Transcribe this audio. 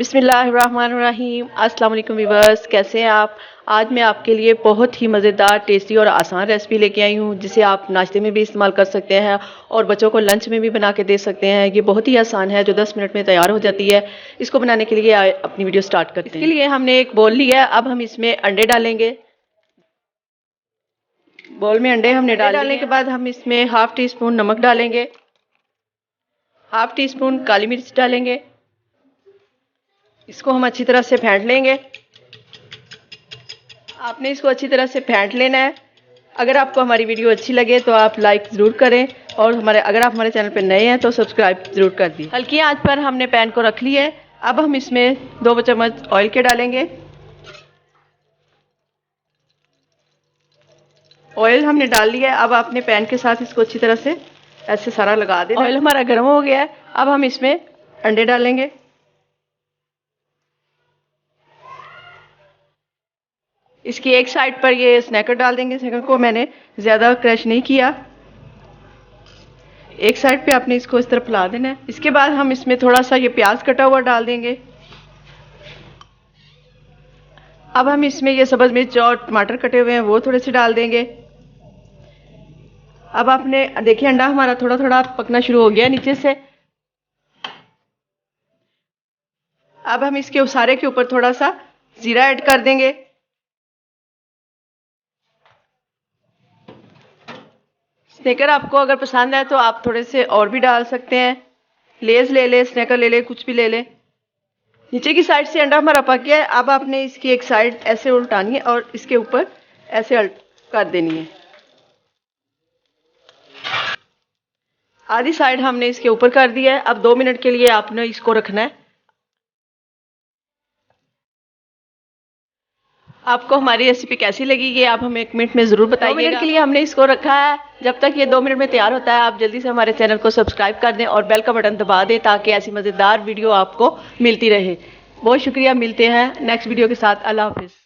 बिस्मिल्लाहिर्रहमानिर्रहीम। अस्सलाम वालेकुम व्यूअर्स, कैसे हैं आप। आज मैं आपके लिए बहुत ही मज़ेदार, टेस्टी और आसान रेसिपी लेके आई हूँ जिसे आप नाश्ते में भी इस्तेमाल कर सकते हैं और बच्चों को लंच में भी बना के दे सकते हैं। ये बहुत ही आसान है जो 10 मिनट में तैयार हो जाती है। इसको बनाने के लिए अपनी वीडियो स्टार्ट करते हैं। इसके लिए हमने एक बोल लिया है। अब हम इसमें अंडे डालेंगे। बोल में अंडे हमने डालने के बाद हम इसमें हाफ टी स्पून नमक डालेंगे, हाफ टी स्पून काली मिर्च डालेंगे। इसको हम अच्छी तरह से फेंट लेंगे। आपने इसको अच्छी तरह से फेंट लेना है। अगर आपको हमारी वीडियो अच्छी लगे तो आप लाइक ज़रूर करें और अगर आप हमारे चैनल पर नए हैं तो सब्सक्राइब ज़रूर कर दी। हल्की आंच पर हमने पैन को रख लिया है। अब हम इसमें 2 चम्मच ऑयल के डालेंगे। ऑयल हमने डाल लिया है। अब आपने पैन के साथ इसको अच्छी तरह से ऐसे सारा लगा देना। ऑयल हमारा गर्म हो गया है। अब हम इसमें अंडे डालेंगे। इसकी एक साइड पर ये स्नैकर डाल देंगे। स्नैकर को मैंने ज़्यादा क्रश नहीं किया। एक साइड पे आपने इसको इस तरह फैला देना है। इसके बाद हम इसमें थोड़ा सा ये प्याज कटा हुआ डाल देंगे। अब हम इसमें ये सब्ज़ मिर्च और टमाटर कटे हुए हैं वो थोड़े से डाल देंगे। अब आपने देखिए अंडा हमारा थोड़ा थोड़ा पकना शुरू हो गया नीचे से। अब हम इसके सारे के ऊपर थोड़ा सा जीरा ऐड कर देंगे। स्नैकर आपको अगर पसंद है तो आप थोड़े से और भी डाल सकते हैं। लेस ले ले, स्नैकर ले ले, कुछ भी ले ले। नीचे की साइड से अंडा हमारा पक गया है। अब आपने इसकी एक साइड ऐसे उल्टानी है और इसके ऊपर ऐसे कर देनी है। आधी साइड हमने इसके ऊपर कर दिया है। अब 2 मिनट के लिए आपने इसको रखना है। आपको हमारी रेसिपी कैसी लगी ये आप हमें 1 मिनट में ज़रूर बताइएगा। 2 मिनट के लिए हमने इसको रखा है। जब तक ये 2 मिनट में तैयार होता है आप जल्दी से हमारे चैनल को सब्सक्राइब कर दें और बेल का बटन दबा दें ताकि ऐसी मज़ेदार वीडियो आपको मिलती रहे। बहुत शुक्रिया। मिलते हैं नेक्स्ट वीडियो के साथ। अल्लाह हाफिज़।